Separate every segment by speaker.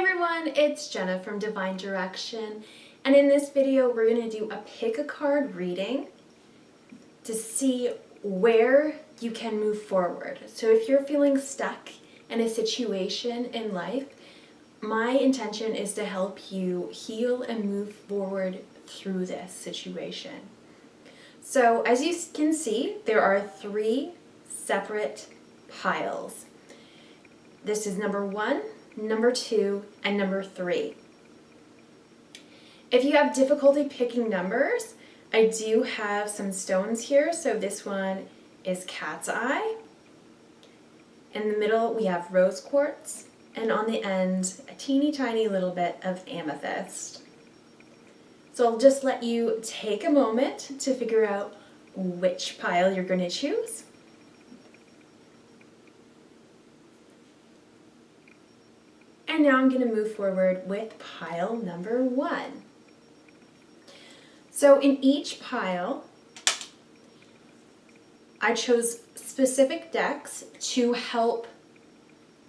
Speaker 1: everyone, it's Jenna from Divine Direction, and in this video we're going to do a pick a card reading to see where you can move forward. So if you're feeling stuck in a situation in life, my intention is to help you heal and move forward through this situation. So as you can see, there are 3 separate piles. This is number 1, number 2, and number 3. If you have difficulty picking numbers, I do have some stones here. So this one is cat's eye. In the middle we have rose quartz, and on the end a teeny tiny little bit of amethyst. So I'll just let you take a moment to figure out which pile you're going to choose. And now I'm going to move forward with pile number 1. So in each pile, I chose specific decks to help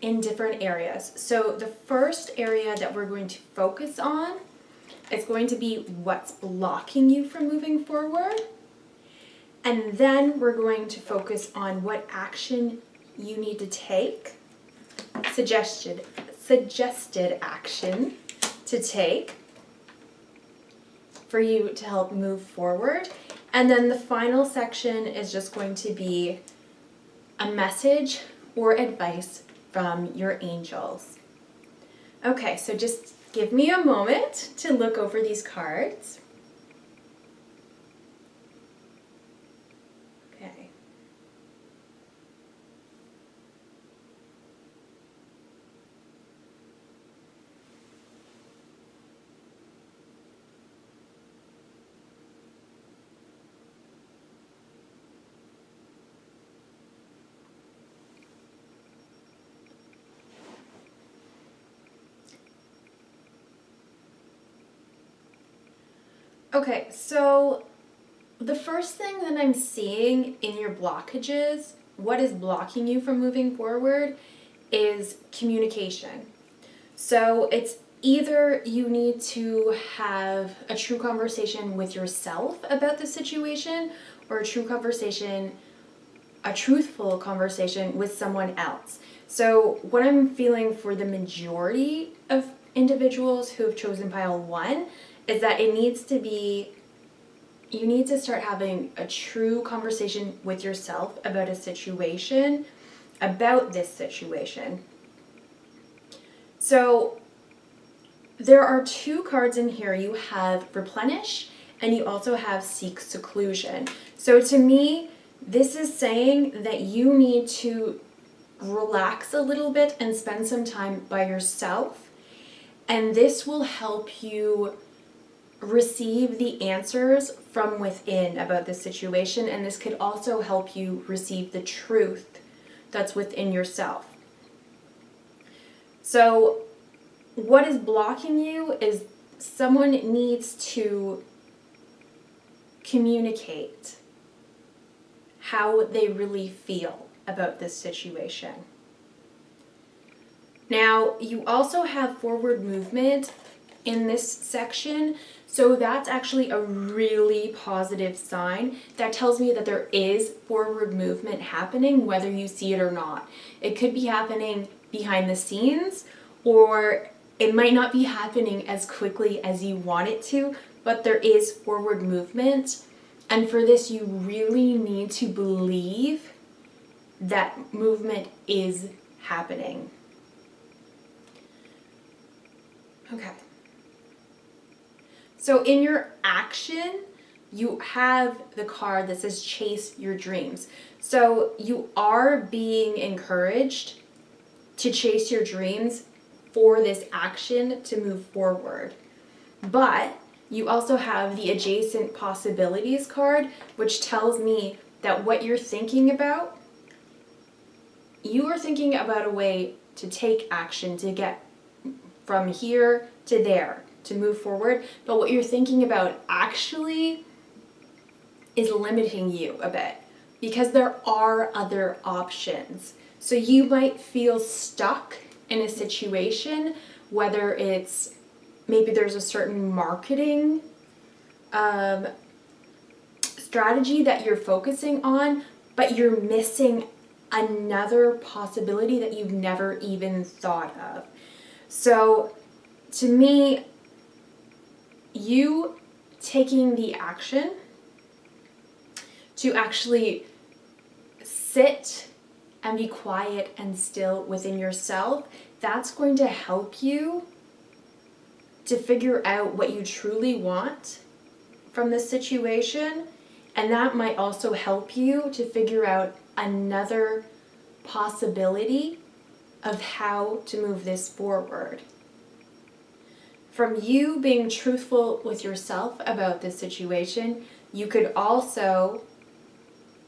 Speaker 1: in different areas. So the first area that we're going to focus on is going to be what's blocking you from moving forward. And then we're going to focus on what action you need to take, suggested action to take for you to help move forward. And then the final section is just going to be a message or advice from your angels. Okay, so just give me a moment to look over these cards. Okay. Okay, so the first thing that I'm seeing in your blockages, what is blocking you from moving forward, is communication. So it's either you need to have a true conversation with yourself about the situation, or a truthful conversation with someone else. So what I'm feeling for the majority of individuals who have chosen pile 1 is that you need to start having a true conversation with yourself about this situation. So there are 2 cards in here. You have replenish and you also have seek seclusion. So to me, this is saying that you need to relax a little bit and spend some time by yourself, and this will help you receive the answers from within about the situation, and this could also help you receive the truth that's within yourself. So what is blocking you is someone needs to communicate how they really feel about this situation. Now, you also have forward movement in this section, so that's actually a really positive sign. That tells me that there is forward movement happening, whether you see it or not. It could be happening behind the scenes, or it might not be happening as quickly as you want it to, but there is forward movement. And for this, you really need to believe that movement is happening. Okay. So in your action, you have the card that says chase your dreams. So you are being encouraged to chase your dreams for this action to move forward. But you also have the adjacent possibilities card, which tells me that what you're thinking about, you are thinking about a way to take action, to get from here to there, to move forward, but what you're thinking about actually is limiting you a bit, because there are other options. So you might feel stuck in a situation whether it's maybe there's a certain marketing strategy that you're focusing on, but you're missing another possibility that you've never even thought of. So to me, you taking the action to actually sit and be quiet and still within yourself, that's going to help you to figure out what you truly want from this situation. And that might also help you to figure out another possibility of how to move this forward. From you being truthful with yourself about this situation, you could also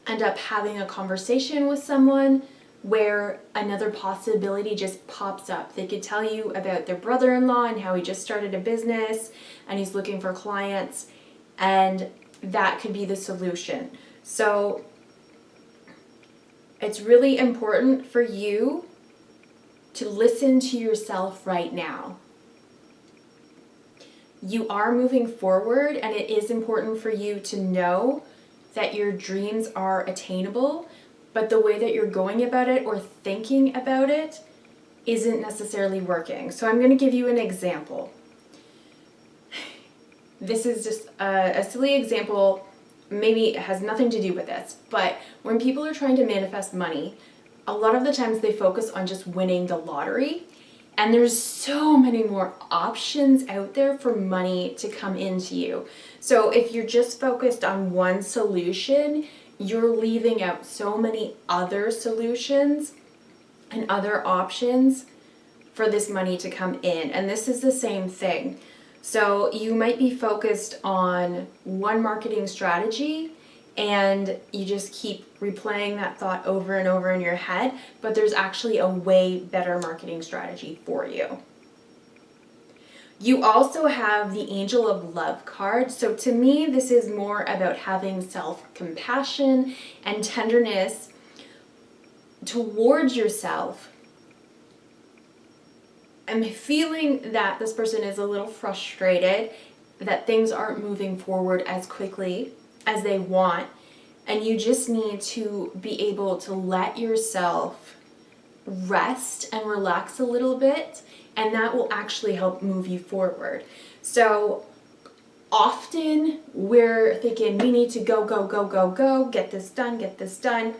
Speaker 1: end up having a conversation with someone where another possibility just pops up. They could tell you about their brother-in-law and how he just started a business and he's looking for clients, and that could be the solution. So it's really important for you to listen to yourself right now. You are moving forward, and it is important for you to know that your dreams are attainable, but the way that you're going about it or thinking about it isn't necessarily working. So I'm going to give you an example. This is just a silly example, maybe it has nothing to do with this, but when people are trying to manifest money, a lot of the times they focus on just winning the lottery, and there's so many more options out there for money to come into you. So if you're just focused on one solution, you're leaving out so many other solutions and other options for this money to come in. And this is the same thing. So you might be focused on one marketing strategy and you just keep replaying that thought over and over in your head, but there's actually a way better marketing strategy for you. You also have the Angel of Love card. So to me, this is more about having self-compassion and tenderness towards yourself. I'm feeling that this person is a little frustrated, that things aren't moving forward as quickly as they want, and you just need to be able to let yourself rest and relax a little bit, and that will actually help move you forward. So often we're thinking we need to go, get this done,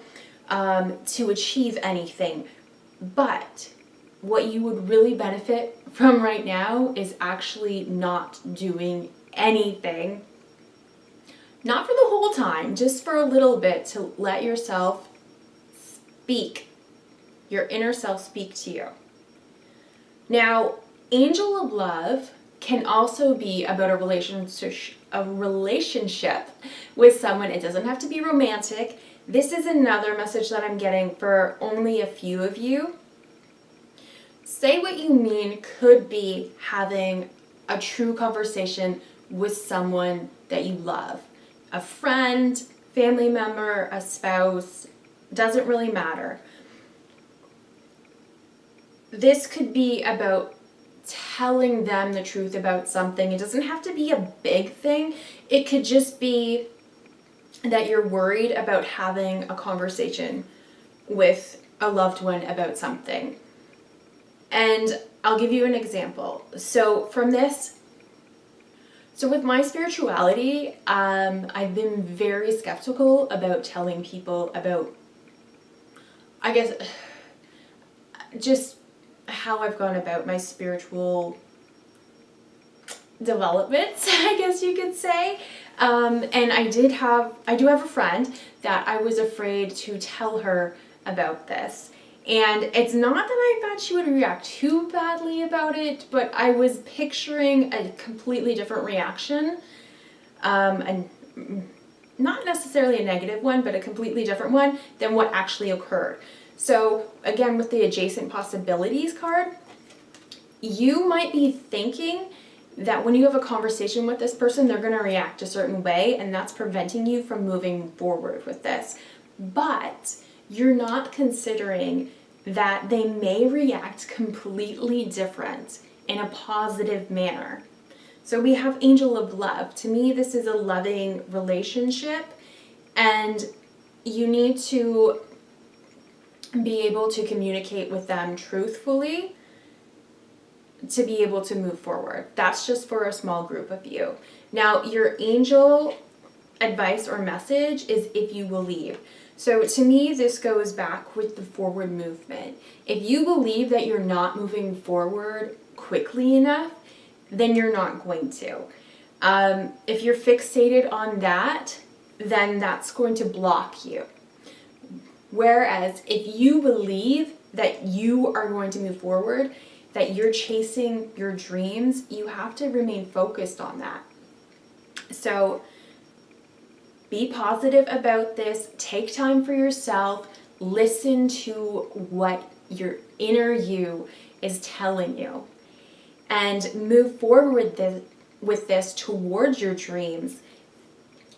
Speaker 1: to achieve anything. But what you would really benefit from right now is actually not doing anything. Not for the whole time, just for a little bit, to let yourself speak, your inner self speak to you. Now, Angel of Love can also be about a relationship with someone. It doesn't have to be romantic. This is another message that I'm getting for only a few of you. Say What You Mean could be having a true conversation with someone that you love. A friend, family member, a spouse, doesn't really matter. This could be about telling them the truth about something. It doesn't have to be a big thing. It could just be that you're worried about having a conversation with a loved one about something. And I'll give you an example. So with my spirituality, I've been very skeptical about telling people about, I guess, just how I've gone about my spiritual developments, I guess you could say. And I do have a friend that I was afraid to tell her about this. And it's not that I thought she would react too badly about it, but I was picturing a completely different reaction. And not necessarily a negative one, but a completely different one than what actually occurred. So again, with the Adjacent Possibilities card, you might be thinking that when you have a conversation with this person, they're going to react a certain way, and that's preventing you from moving forward with this. But you're not considering that they may react completely different in a positive manner. So we have angel of love. To me, this is a loving relationship, and you need to be able to communicate with them truthfully to be able to move forward. That's just for a small group of you. Now, your angel advice or message is if you believe. So to me, this goes back with the forward movement. If you believe that you're not moving forward quickly enough, then you're not going to. If you're fixated on that, then that's going to block you. Whereas if you believe that you are going to move forward, that you're chasing your dreams, you have to remain focused on that. So be positive about this. Take time for yourself. Listen to what your inner you is telling you. And move forward with this towards your dreams.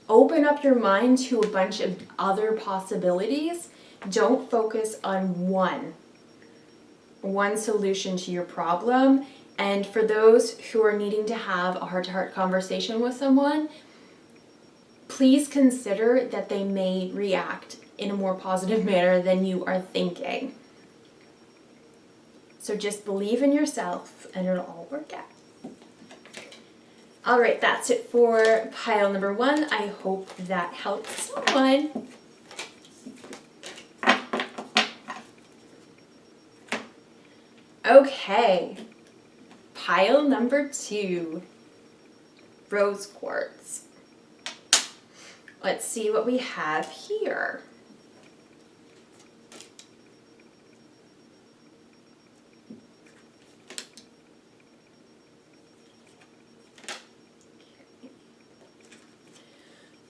Speaker 1: Open up your mind to a bunch of other possibilities. Don't focus on one solution to your problem. And for those who are needing to have a heart-to-heart conversation with someone, please consider that they may react in a more positive manner than you are thinking. So just believe in yourself and it'll all work out. All right, that's it for pile number 1. I hope that helps someone. Okay, pile number 2, rose quartz. Let's see what we have here.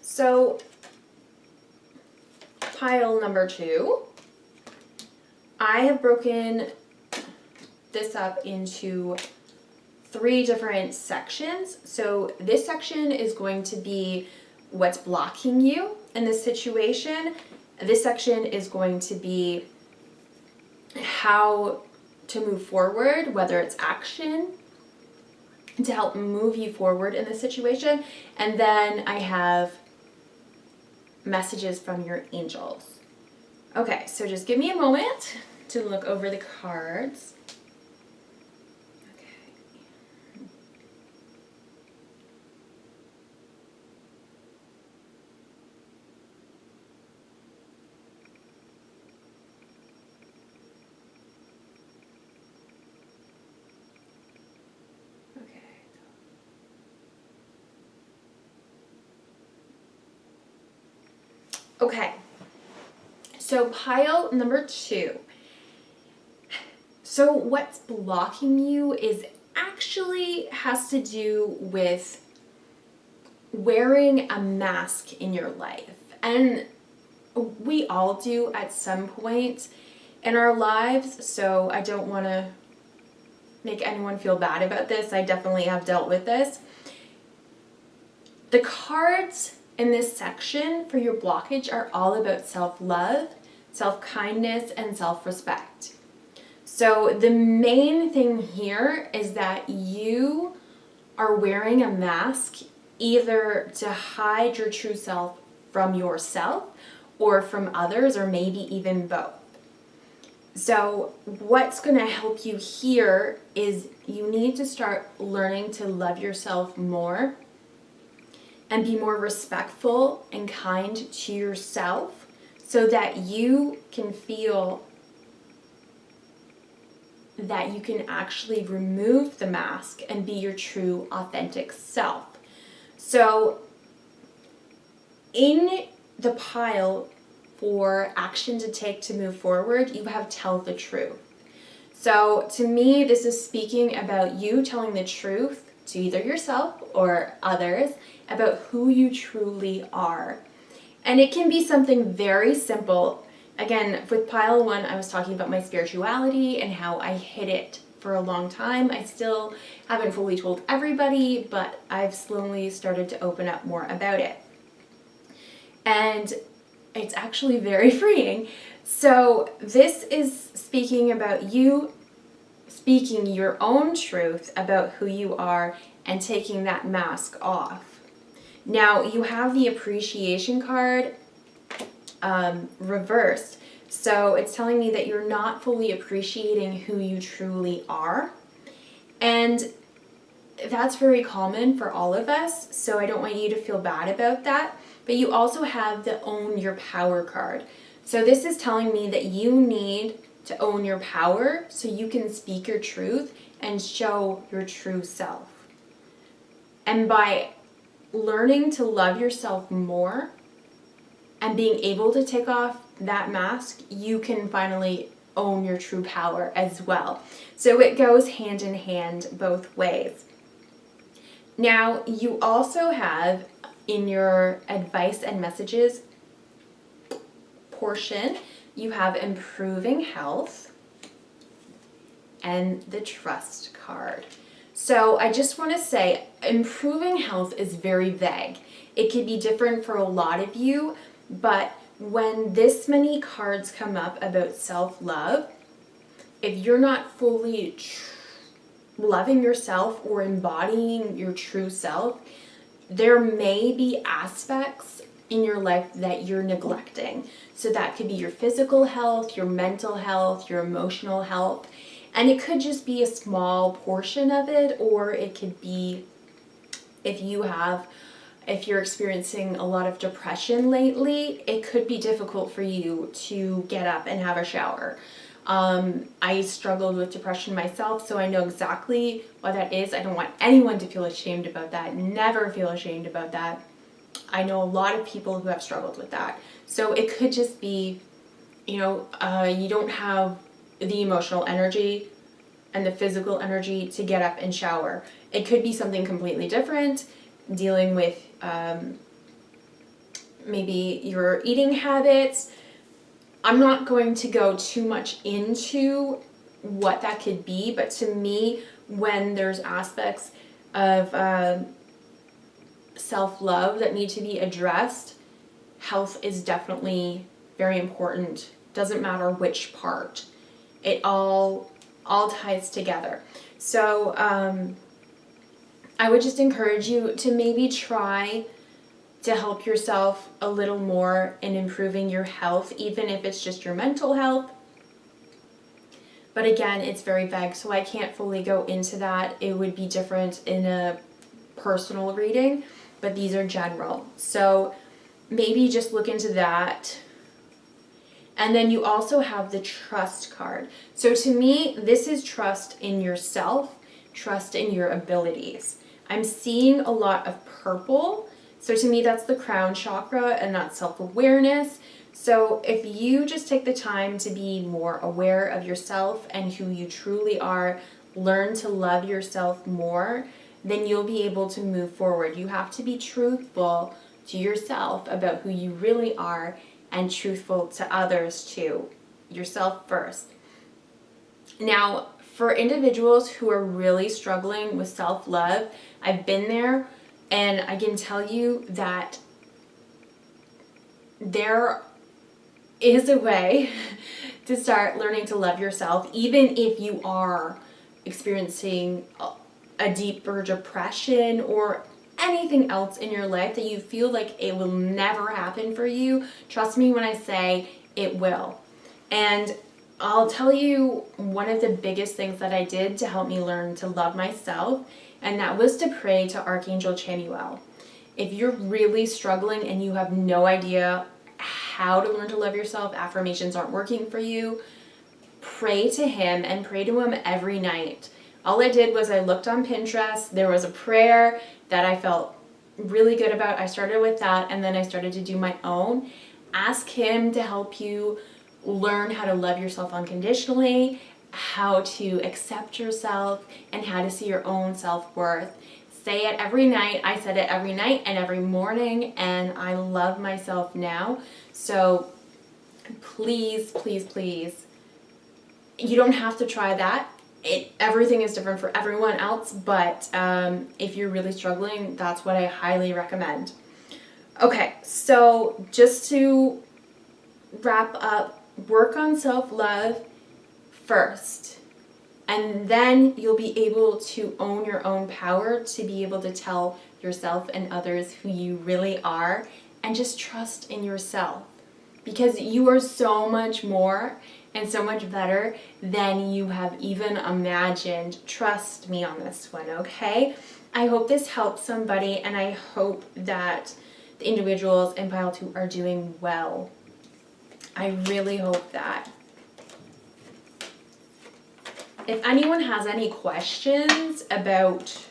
Speaker 1: So, pile number 2, I have broken this up into 3 different sections. So this section is going to be what's blocking you in this situation. This section is going to be how to move forward, whether it's action to help move you forward in this situation. And then I have messages from your angels. Okay, so just give me a moment to look over the cards. Okay, so pile number 2. So what's blocking you is actually has to do with wearing a mask in your life. And we all do at some point in our lives, so I don't want to make anyone feel bad about this. I definitely have dealt with this. The cards in this section for your blockage are all about self-love, self-kindness, and self-respect. So the main thing here is that you are wearing a mask either to hide your true self from yourself or from others, or maybe even both. So what's going to help you here is you need to start learning to love yourself more and be more respectful and kind to yourself so that you can feel that you can actually remove the mask and be your true, authentic self. So in the pile for action to take to move forward, you have tell the truth. So to me, this is speaking about you telling the truth to either yourself or others about who you truly are. And it can be something very simple. Again, with pile 1, I was talking about my spirituality and how I hid it for a long time. I still haven't fully told everybody, but I've slowly started to open up more about it. And it's actually very freeing. So this is speaking about you speaking your own truth about who you are and taking that mask off. Now, you have the appreciation card reversed. So it's telling me that you're not fully appreciating who you truly are. And that's very common for all of us, so I don't want you to feel bad about that. But you also have the Own Your Power card. So this is telling me that you need to own your power so you can speak your truth and show your true self. And by learning to love yourself more and being able to take off that mask, you can finally own your true power as well. So it goes hand in hand both ways. Now, you also have in your advice and messages portion, you have improving health and the trust card. So I just want to say improving health is very vague. It could be different for a lot of you, but when this many cards come up about self-love, if you're not fully loving yourself or embodying your true self, there may be aspects in your life that you're neglecting. So that could be your physical health, your mental health, your emotional health, and it could just be a small portion of it, or it could be if you're experiencing a lot of depression lately, it could be difficult for you to get up and have a shower. I struggled with depression myself, so I know exactly what that is. I don't want anyone to feel ashamed about that. Never feel ashamed about that. I know a lot of people who have struggled with that. So it could just be, you don't have the emotional energy and the physical energy to get up and shower. It could be something completely different, dealing with maybe your eating habits. I'm not going to go too much into what that could be, but to me, when there's aspects of self-love that need to be addressed, health is definitely very important. Doesn't matter which part. It all ties together. So I would just encourage you to maybe try to help yourself a little more in improving your health, even if it's just your mental health. But again, it's very vague, so I can't fully go into that. It would be different in a personal reading, but these are general. So maybe just look into that. And then you also have the trust card. So to me, this is trust in yourself, trust in your abilities. I'm seeing a lot of purple. So to me, that's the crown chakra and that's self-awareness. So if you just take the time to be more aware of yourself and who you truly are, learn to love yourself more, then you'll be able to move forward. You have to be truthful to yourself about who you really are and truthful to others too. Yourself first. Now, for individuals who are really struggling with self-love, I've been there. And I can tell you that there is a way to start learning to love yourself, even if you are experiencing a deeper depression or anything else in your life that you feel like it will never happen for you. Trust me when I say it will. And I'll tell you one of the biggest things that I did to help me learn to love myself, and that was to pray to Archangel Chamuel. If you're really struggling and you have no idea how to learn to love yourself, affirmations aren't working for you, pray to him and pray to him every night. All I did was I looked on Pinterest. There was a prayer that I felt really good about. I started with that, and then I started to do my own. Ask him to help you learn how to love yourself unconditionally, how to accept yourself, and how to see your own self-worth. Say it every night. I said it every night and every morning, and I love myself now. So please, please, please, you don't have to try that. Everything is different for everyone else, but if you're really struggling, that's what I highly recommend. Okay, so just to wrap up, work on self-love first. And then you'll be able to own your own power, to be able to tell yourself and others who you really are, and just trust in yourself. Because you are so much more and so much better than you have even imagined. Trust me on this one, okay? I hope this helps somebody, and I hope that the individuals in pile 2 are doing well. I really hope that. If anyone has any questions about,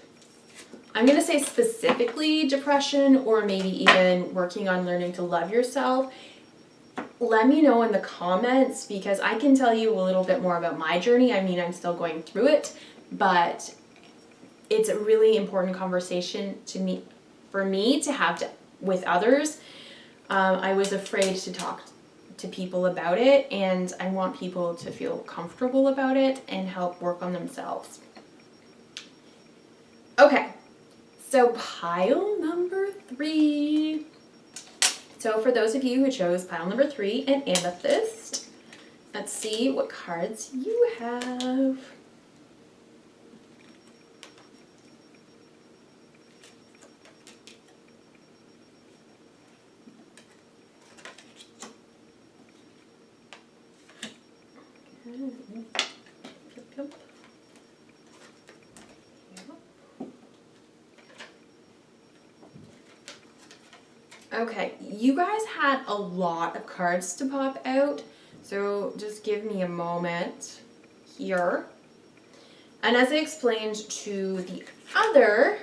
Speaker 1: I'm going to say specifically depression, or maybe even working on learning to love yourself, let me know in the comments, because I can tell you a little bit more about my journey. I mean, I'm still going through it, but it's a really important conversation for me to have with others. I was afraid to talk to people about it, and I want people to feel comfortable about it and help work on themselves. Okay, so pile number 3. So for those of you who chose pile number 3, an Amethyst, let's see what cards you have. Okay, you guys had a lot of cards to pop out, so just give me a moment here. And as I explained to the other,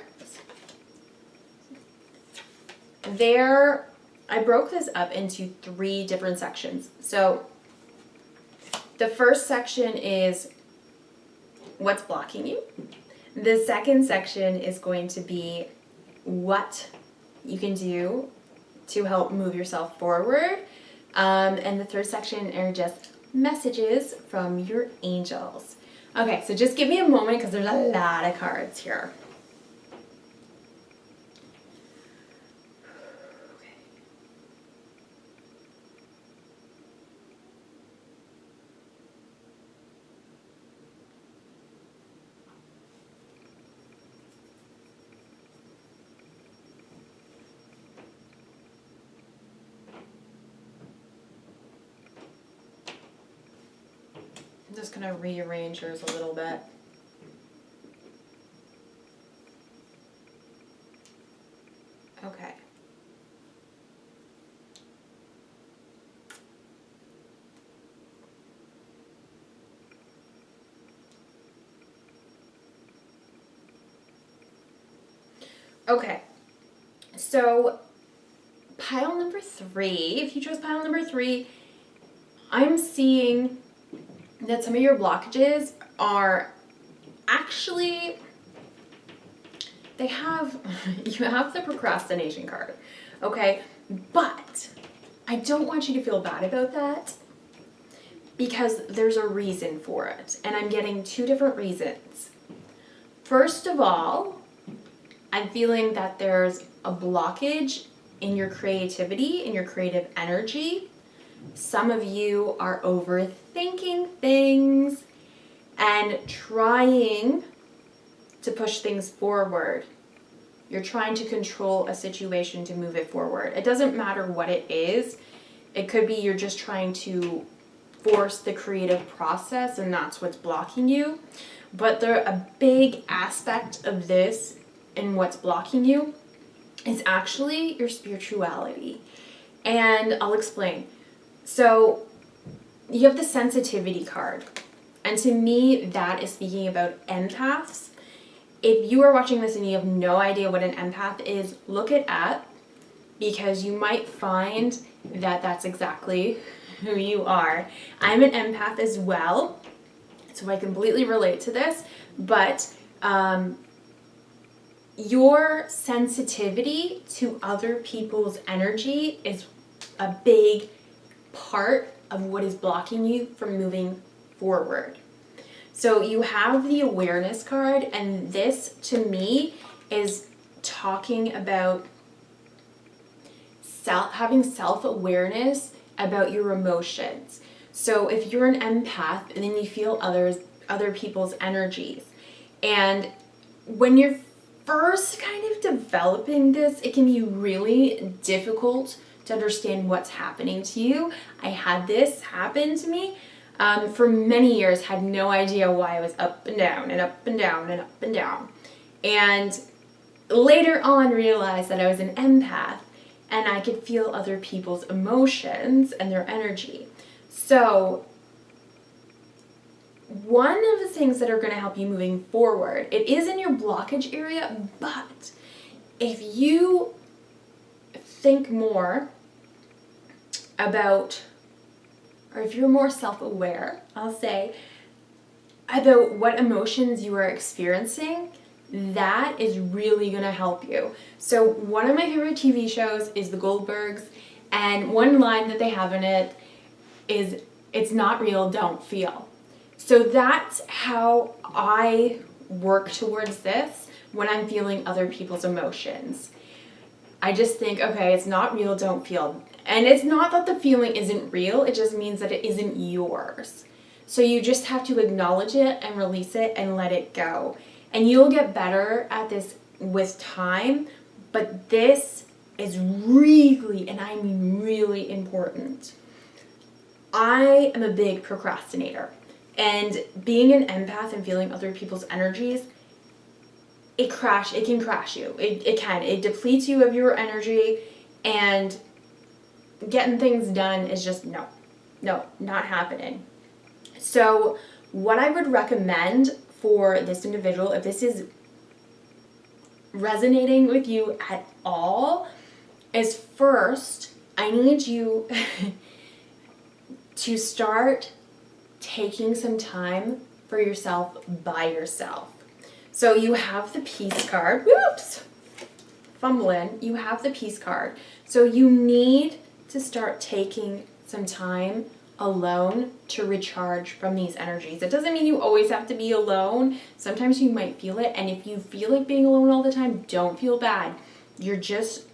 Speaker 1: I broke this up into 3 different sections. So the first section is what's blocking you. The second section is going to be what you can do to help move yourself forward. And the third section are just messages from your angels. Okay, so just give me a moment, because there's a lot of cards here. I'm just going to rearrange yours a little bit. Okay. Okay. So pile number 3, if you chose pile number 3, I'm seeing that some of your blockages are actually, you have the procrastination card, okay? But I don't want you to feel bad about that, because there's a reason for it, and I'm getting 2 different reasons. First of all, I'm feeling that there's a blockage in your creativity, in your creative energy. Some of you are overthinking things and trying to push things forward. You're trying to control a situation to move it forward. It doesn't matter what it is. It could be you're just trying to force the creative process, and that's what's blocking you. But a big aspect of this and what's blocking you is actually your spirituality. And I'll explain. So you have the sensitivity card, and to me that is speaking about empaths. If you are watching this and you have no idea what an empath is, look it up, because you might find that that's exactly who you are. I'm an empath as well, so I completely relate to this, but your sensitivity to other people's energy is a big part of what is blocking you from moving forward. So you have the awareness card, and this to me is talking about having self-awareness about your emotions. So if you're an empath and then you feel others other people's energies. And when you're first kind of developing this, it can be really difficult to understand what's happening to you. I had this happen to me for many years, had no idea why I was up and down and up and down and up and down. And later on realized that I was an empath and I could feel other people's emotions and their energy. So one of the things that are going to help you moving forward, it is in your blockage area, but if you think more about, or if you're more self-aware, I'll say, about what emotions you are experiencing, that is really going to help you. So one of my favorite TV shows is The Goldbergs, and one line that they have in it is, "It's not real, don't feel." So that's how I work towards this when I'm feeling other people's emotions. I just think, okay, it's not real, don't feel. And it's not that the feeling isn't real, it just means that it isn't yours. So you just have to acknowledge it and release it and let it go. And you'll get better at this with time, but this is really, and I mean really important. I am a big procrastinator. And being an empath and feeling other people's energies, it can crash you. It depletes you of your energy, and getting things done is just no, not happening. So what I would recommend for this individual, if this is resonating with you at all, is first, I need you to start taking some time for yourself by yourself. So you have the peace card. Whoops! Fumbling. You have the peace card. So you need to start taking some time alone to recharge from these energies. It doesn't mean you always have to be alone. Sometimes you might feel it, and if you feel like being alone all the time, don't feel bad. You're just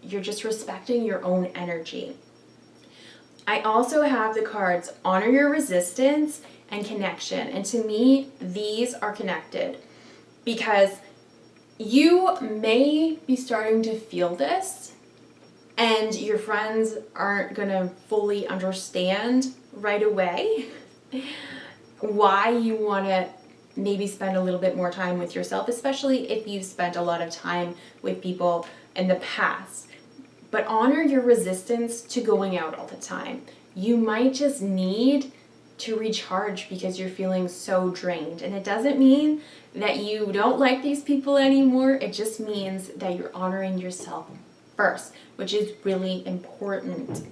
Speaker 1: respecting your own energy. I also have the cards Honor Your Resistance and Connection. And to me, these are connected because you may be starting to feel this and your friends aren't going to fully understand right away why you want to maybe spend a little bit more time with yourself, especially if you've spent a lot of time with people in the past. But honor your resistance to going out all the time. You might just need to recharge because you're feeling so drained. And it doesn't mean that you don't like these people anymore. It just means that you're honoring yourself first, which is really important.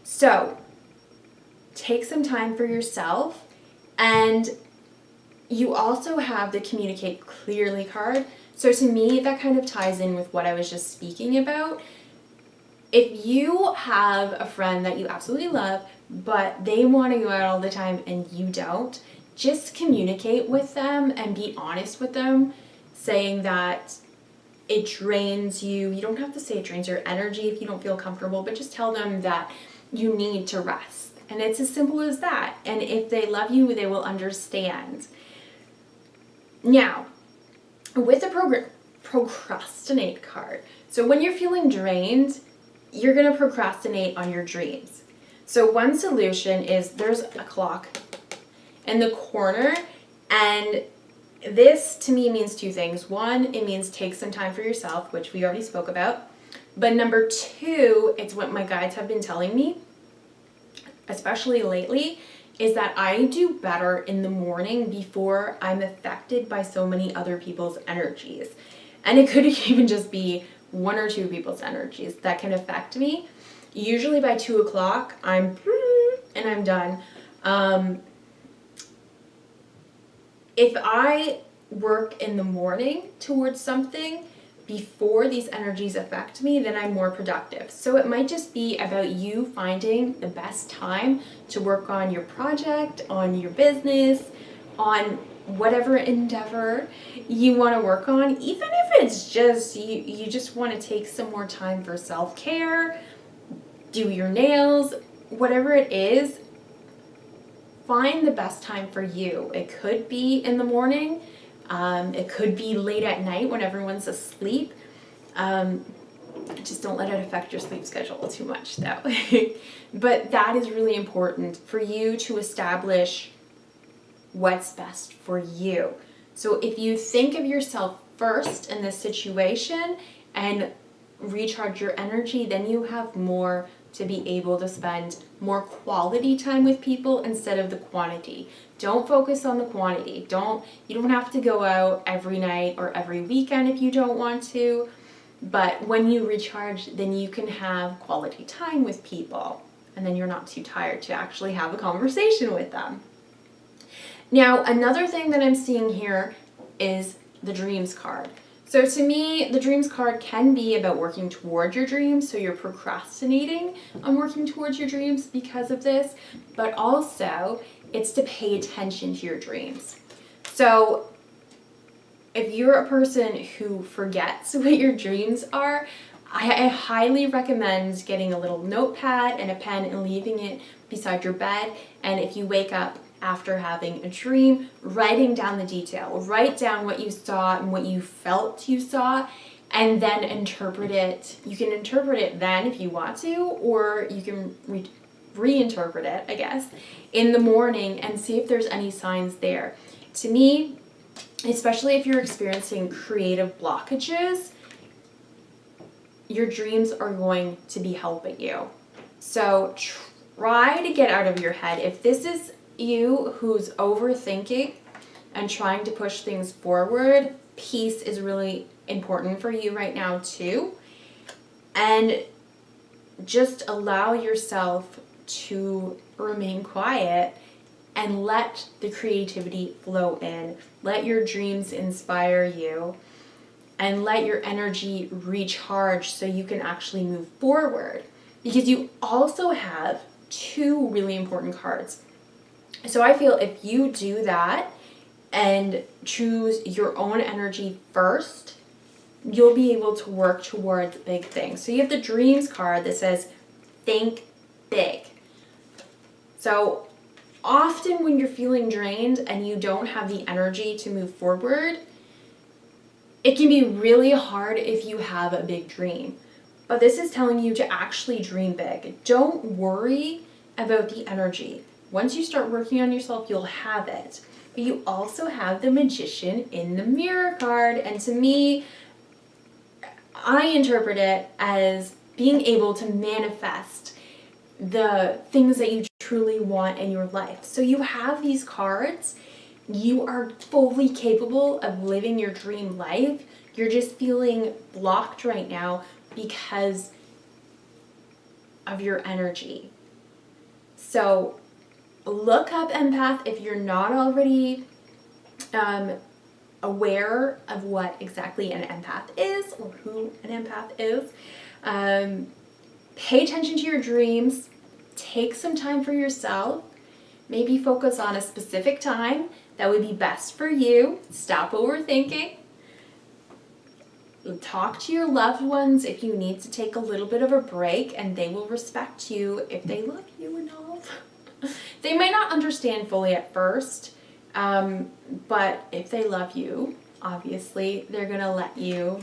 Speaker 1: So take some time for yourself. And you also have the Communicate Clearly card. So to me, that kind of ties in with what I was just speaking about. If you have a friend that you absolutely love, but they want to go out all the time and you don't, just communicate with them and be honest with them, saying that it drains you. You don't have to say it drains your energy if you don't feel comfortable, but just tell them that you need to rest. And it's as simple as that. And if they love you, they will understand. Now, with the procrastinate card, so when you're feeling drained, you're going to procrastinate on your dreams. So one solution is there's a clock in the corner, and this to me means two things. One, it means take some time for yourself, which we already spoke about. But number two, it's what my guides have been telling me, especially lately, is that I do better in the morning before I'm affected by so many other people's energies. And it could even just be one or two people's energies that can affect me. Usually by 2 o'clock, I'm done. If I work in the morning towards something before these energies affect me, then I'm more productive. So it might just be about you finding the best time to work on your project, on your business, on whatever endeavor you want to work on, even if it's just you just want to take some more time for self-care, do your nails, whatever it is, find the best time for you. It could be in the morning, it could be late at night when everyone's asleep. Just don't let it affect your sleep schedule too much though. But that is really important for you to establish what's best for you. So if you think of yourself first in this situation and recharge your energy, then you have more to be able to spend more quality time with people instead of the quantity. Don't focus on the quantity. You don't have to go out every night or every weekend if you don't want to, but when you recharge, then you can have quality time with people, and then you're not too tired to actually have a conversation with them. Now, another thing that I'm seeing here is the dreams card. So to me, the dreams card can be about working toward your dreams, so you're procrastinating on working towards your dreams because of this, but also it's to pay attention to your dreams. So if you're a person who forgets what your dreams are, I highly recommend getting a little notepad and a pen and leaving it beside your bed, and if you wake up after having a dream, writing down the detail. Write down what you saw and what you felt you saw, and then interpret it. You can interpret it then if you want to, or you can reinterpret it, I guess, in the morning and see if there's any signs there. To me, especially if you're experiencing creative blockages, your dreams are going to be helping you. So try to get out of your head. If this is you who's overthinking and trying to push things forward, peace is really important for you right now too. And just allow yourself to remain quiet and let the creativity flow in. Let your dreams inspire you and let your energy recharge so you can actually move forward. Because you also have two really important cards. So I feel if you do that and choose your own energy first, you'll be able to work towards big things. So you have the dreams card that says, think big. So often when you're feeling drained and you don't have the energy to move forward, it can be really hard if you have a big dream. But this is telling you to actually dream big. Don't worry about the energy. Once you start working on yourself, you'll have it. But you also have the Magician in the Mirror card. And to me, I interpret it as being able to manifest the things that you truly want in your life. So you have these cards. You are fully capable of living your dream life. You're just feeling blocked right now because of your energy. So look up empath if you're not already aware of what exactly an empath is or who an empath is. Pay attention to your dreams. Take some time for yourself. Maybe focus on a specific time that would be best for you. Stop overthinking. Talk to your loved ones if you need to take a little bit of a break, and they will respect you if they love you enough. They might not understand fully at first, but if they love you, obviously, they're going to let you.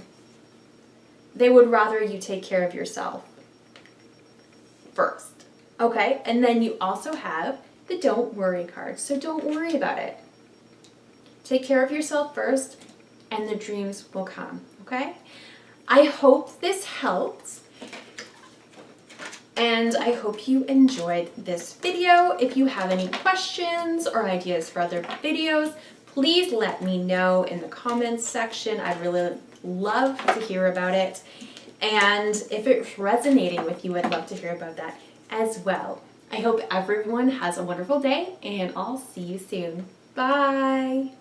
Speaker 1: They would rather you take care of yourself first. Okay, and then you also have the don't worry card. So don't worry about it. Take care of yourself first, and the dreams will come. Okay? I hope this helped. And I hope you enjoyed this video. If you have any questions or ideas for other videos, please let me know in the comments section. I'd really love to hear about it. And if it's resonating with you, I'd love to hear about that as well. I hope everyone has a wonderful day, and I'll see you soon. Bye!